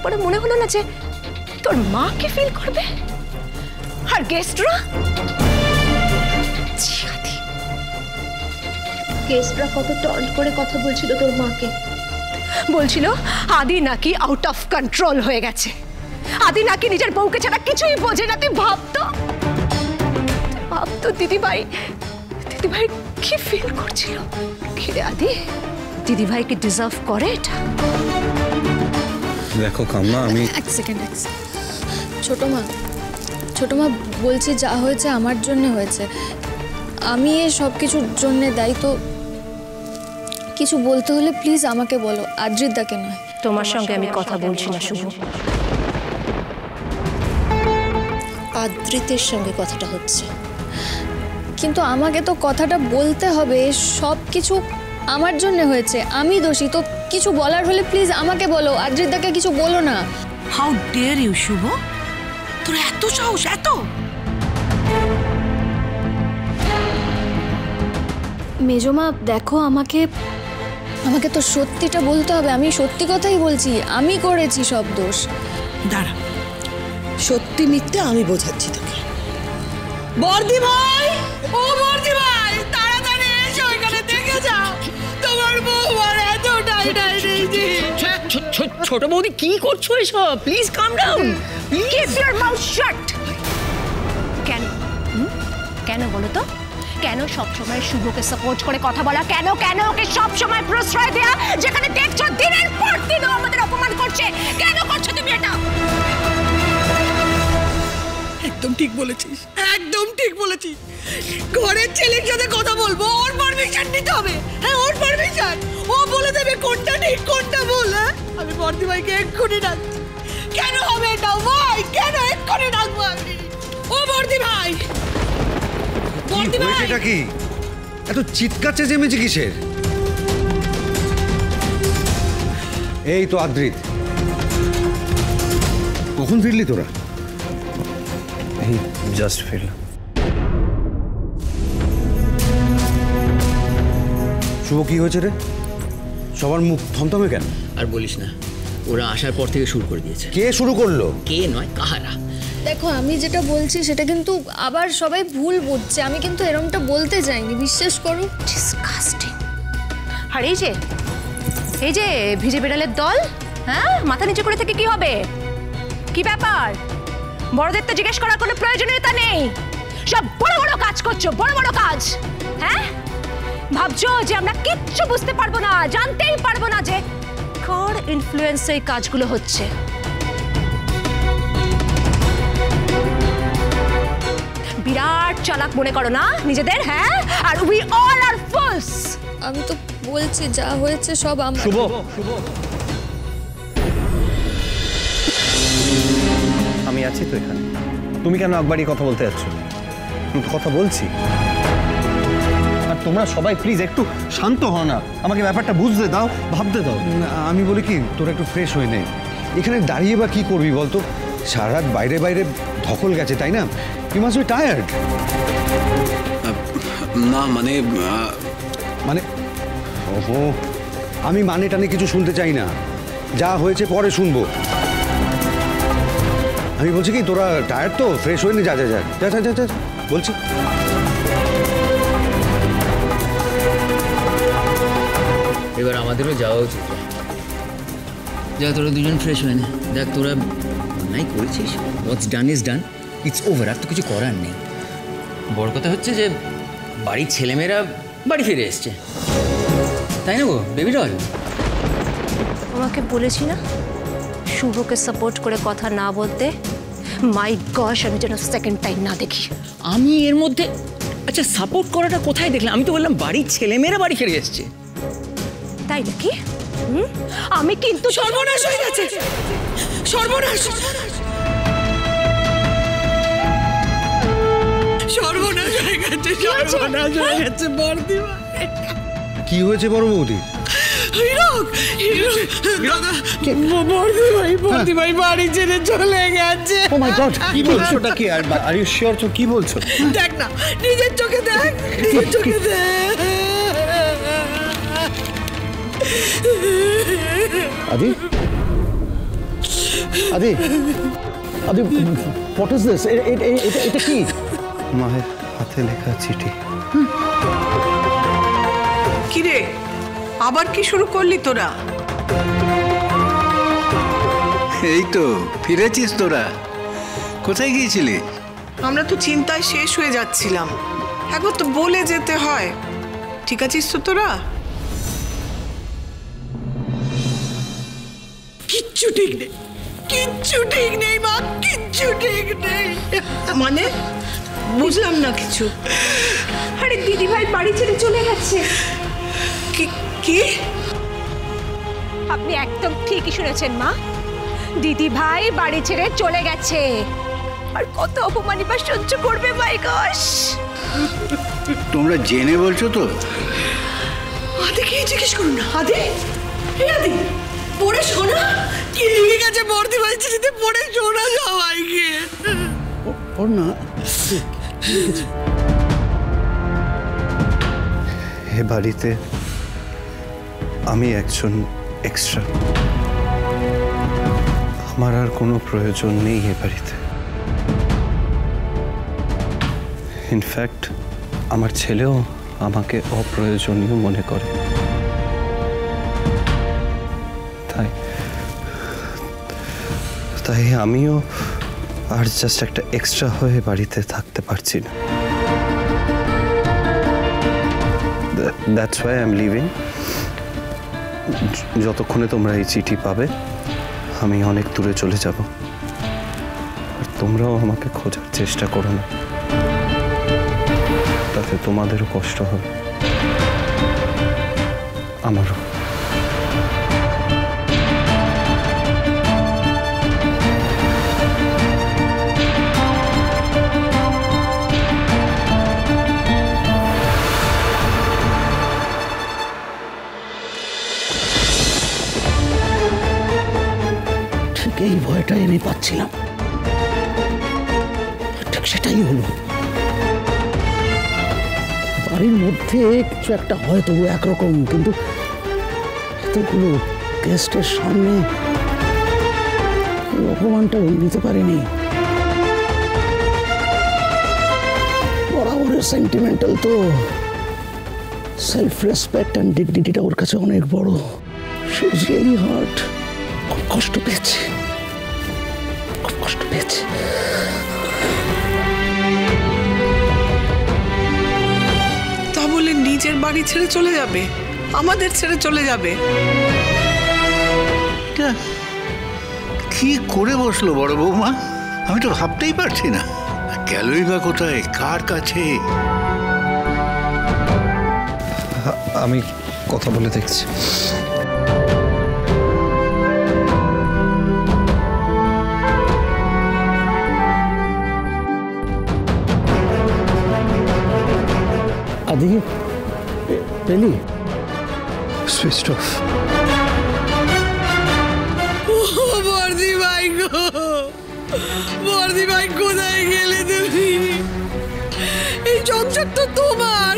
পরে মনে হলো না যে তোর মা কি ফিল করবে আর গেস্টরা? গেস্টরা কত টন্ট করে কথা বলছিল তোর মাকে। বলছিল আদি নাকি আউট অফ কন্ট্রোল হয়ে গেছে, আদি নাকি নিজের বউকে ছাড়া কিছুই বোঝে না। তুই ভাবতো দিদিভাই কি ফিল করছিল? কি রে আদি, দিদিভাই কি ডিজার্ভ করে এটা? দেখো কাম্মা, আমি এক সেকেন্ড ছোট মা বলছি যা হয়েছে আমার জন্য হয়েছে, আমি এ সব কিছুর জন্য দায়ী। তো কিছু বলতে হলে প্লিজ আমাকে বলো, আদ্রিদাকে নয়। তোমার সঙ্গে আমি কথা বলছি না শুভ, আদ্রিতের সঙ্গে কথাটা হচ্ছে। কিন্তু আমাকে তো কথাটা বলতে হবে, সব কিছু আমার জন্য হয়েছে, আমি দোষী। তো কিছু বলার হলে প্লিজ আমাকে বলো, আদ্রিদাকে কিছু বলো না। হাউ ডেয়ার ইউ শুভ, তোর এত সাহস! এত মেজমা দেখো, আমাকে তো সত্যিটা বলতে হবে। আমি সত্যি কথাই বলছি, আমি করেছি সব দোষ। দাঁড়া, সত্যি মিথ্যে আমি বোঝাচ্ছি তোকে। বর্দি ভাই, ও বর্দি ভাই, তাড়াতাড়ি এসো, এখানে দেখে যাও তোমার বউ আর এত টাইটাই নেই। ছোট বৌদি কি করছো এসব? Please calm down, keep your mouth shut. কেন বলো তো? কেন সবসময় শুভকে সাপোর্ট করে কথা বলা? কেন ওকে সবসময় প্রশ্রয় দেয়া, যেখানে দেখছো দিনের পর দিন ও আমাদের অপমান করছে? কেন করছো তুমি এটা? একদম ঠিক বলেছিস, একদম ঠিক বলেছিস। ঘরের ছেলের সাথে কথা বলবো, ওর পারমিশন নিতে হবে। হ্যাঁ, ওর পারমিশন, ও বলে দেবে কোনটা ঠিক কোনটা ভুল। হ্যাঁ, আমি বর্দি ভাইকে এক্ষুনি ডাকছি। কেন হবে এটা ভাই? কেন এক্ষুনি ডাকবো আমি? ও বর্দি ভাই, বর্দি ভাই, এটা কি এত চিৎকার চেঁচেমেচি কিসের? এই তো আদ্রিত, কখন ফিরলি তোরা? এই জাস্ট ফিরলাম। শুভ, কি হয়েছে রে? সবার মুখ থমথমে কেন? আর বলিস না, ওরা আসার পর থেকে শুরু করে দিয়েছে। কে শুরু করলো? কে নয়, কাহারা। দেখো, আমি যেটা বলছি সেটা কিন্তু আবার সবাই ভুল বুঝছে। আমি কিন্তু এরকমটা বলতে চাইনি, বিশ্বাস করো। ডিসকাস্টিং। আর এই যে ভিজে বিড়ালের দল, হ্যাঁ, মাথা নিচু করে থেকে কি হবে? কি ব্যাপার? বড়দের তো জিজ্ঞেস করার কোনো প্রয়োজনীয়তা নেই। সব বড় বড় কাজ করছো, বড় বড় কাজ। হ্যাঁ, ভাবছো যে আমরা কিচ্ছু বুঝতে পারবো না, জানতেই পারবো না যে কার ইনফ্লুয়েন্সে এই কাজগুলো হচ্ছে। বিরাট চালাক মনে করো না নিজেদের? হ্যাঁ, আর উই অল আর ফুলস। আমি তো বলছি যা হয়েছে সব আমার। শুভ, আমি আছি তো এখানে। তুমি কেন একবারই কথা বলতে যাচ্ছ? আমি তো কথা বলছি। আর তোমরা সবাই প্লিজ একটু শান্ত হও না, আমাকে ব্যাপারটা বুঝতে দাও, ভাবতে দাও। আমি বলি কি, তোরা একটু ফ্রেশ হয়ে নে। এখানে দাঁড়িয়ে বা কি করবি বলতো? সারা রাত বাইরে ধকল গেছে, তাই না? You must be tired. না মানে ওহো, আমি মানে টানে কিছু শুনতে চাই না, যা হয়েছে পরে শুনবো। আমি বলছি কি, তোরা টায়ার্ড তো, ফ্রেশ হয়ে নে। যা বলছি। এবার আমাদেরও যাওয়া উচিত। যা, তোরা দুজন ফ্রেশ হয়ে নে। দেখ, তোরা নাই করেছিস, what's done is done, it's over. আর তো কিছু করার নেই। বড় কথা হচ্ছে যে বাড়ির ছেলেমেয়েরা বাড়ি ফিরে এসছে, তাই না গো বেবি ডল? তোমাকে বলেছি না শুভকে সাপোর্ট করে কথা না বলতে। মাই গশ, আমি যেন সেকেন্ড টাইম না দেখি। আমি এর মধ্যে আচ্ছা সাপোর্ট করাটা কোথায় দেখলাম? আমি তো বললাম বাড়ির ছেলেমেয়েরা বাড়ি ফিরে এসছে। তাই নাকি? আমি কিন্তু সর্বনাশ হয়ে গেছে, সর্বনাশ, সর্বনাশ হয়ে গেছে, সর্বনাশ হয়ে গেছে বর্দি ভাই। কি হয়েছে বড় বৌদি? বর্দি ভাই বাড়ি ছেড়ে চলে গেছে। ও মাই গড, কি বলছোটা কি? আর ইউ শিওর তো? কি বলছো? দেখ না, নিজের চোখে দেখ, নিজের চোখে দেখ। আদি, আদি আদি হোয়াট ইজ দিস? এটা কি? মায়ের হাতে লেখা চিঠি। কিরে আবার কি শুরু করলি তোরা? এই তো ফিরেছিস তোরা। কোথায় গিয়েছিলি? আমরা তো চিন্তায় শেষ হয়ে যাচ্ছিলাম। একবার তো বলে যেতে হয়। ঠিক আছিস তো তোরা? কিচ্ছু ঠিক নেই, কিচ্ছু ঠিক নেই মা, কিচ্ছু ঠিক নেই। মানে বুঝলাম না কিছু। আরে দিদি ভাই বাড়ি ছেড়ে চলে গেছে। কি কি? আপনি একদম ঠিকই শুনেছেন মা, দিদি ভাই বাড়ি ছেড়ে চলে গেছে। আর কত অপমানই বা সহ্য করবে মাই গশ। তোমরা জেনে বলছো তো? আদি কি জিজ্ঞেস করুন না। আদি এই আদি পড়ে শোনা কি লিখে গেছে বর্দি ভাই চিঠিতে, পড়ে শোনা সবাইকে। ওর না এ বাড়িতে আমি একজন এক্সট্রা। আমার আর কোনো প্রয়োজন নেই এ বাড়িতে। ইনফ্যাক্ট আমার ছেলেও আমাকে অপ্রয়োজনীয় মনে করে। তাই আমিও আর জাস্ট একটা এক্সট্রা হয়ে বাড়িতে থাকতে পারছি না। That's why I am living. যতক্ষণে তোমরা এই চিঠি পাবে আমি অনেক দূরে চলে যাব, আর তোমরাও আমাকে খোঁজার চেষ্টা করো না, তাতে তোমাদেরও কষ্ট হবে, আমারও। এই ভয়টাই আমি পাচ্ছিলাম, ঠিক সেটাই হলো। বাড়ির মধ্যে কিছু একটা হয় তবু একরকম, কিন্তু এতগুলো গেস্টের সামনে অপমানটা নিতে পারিনি। বরাবরের সেন্টিমেন্টাল তো, সেলফ রেসপেক্ট অ্যান্ড ডিগনিটিটা ওর কাছে অনেক বড়। She was really heart. খুব কষ্ট পেয়েছে, খুব কষ্ট পেয়েছে। তা বলে নিজের বাড়ি ছেড়ে চলে যাবে, আমাদের ছেড়ে চলে যাবে? এটা কি করে বসলো বড় বৌমা? আমি তো ভাবতেই পারছি না। গেলই বা কোথায়, কার কাছে? আমি কথা বলে দেখছি। আদি পেলি? Switch off. বর্দি ভাই গো, বর্দি ভাই কোথায় গেলে তুমি? এই সংসার তো তোমার,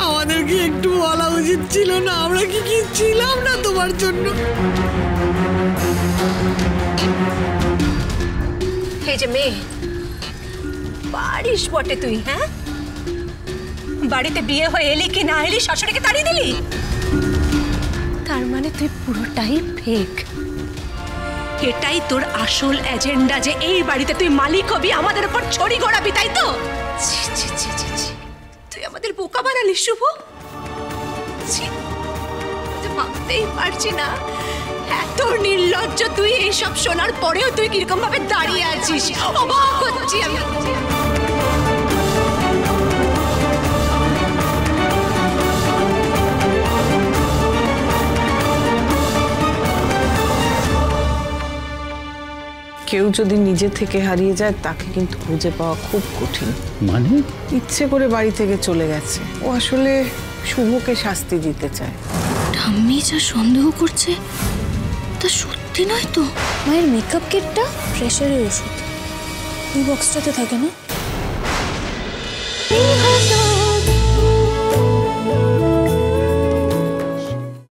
আমাদের কি একটু বলা উচিত ছিল না? আমরা কি কি ছিলাম না তোমার জন্য? এই যে মেয়ে, পারিস বটে তুই, হ্যাঁ? বাড়িতে বিয়ে হয়ে এলি কি না এলি শাশুড়িকে তাড়িয়ে দিলি। তার মানে তুই পুরোটাই ফেক। এটাই তোর আসল এজেন্ডা, যে এই বাড়িতে তুই মালিক হবি, আমাদের উপর ছড়ি ঘোরাবি, তাই তো? তুই আমাদের বোকা বানালি শুভ। ভাবতেই পারছি না এত নির্লজ্জ তুই। এইসব শোনার পরেও তুই কিরকম ভাবে দাঁড়িয়ে আছিস, অবাক হচ্ছি আমি। কেউ যদি নিজে থেকে হারিয়ে যায় তাকে কিন্তু খুঁজে পাওয়া খুব কঠিন। মানে ইচ্ছে করে বাড়ি থেকে চলে গেছে। ও আসলে শুভকে শাস্তি দিতে চায়। ঠাম্মি যা সন্দেহ করছে তা সত্যি নয় তো? মায়ের মেকআপ কিটটা প্রেশারের ওষুধ ওই বক্সটাতে থাকে না?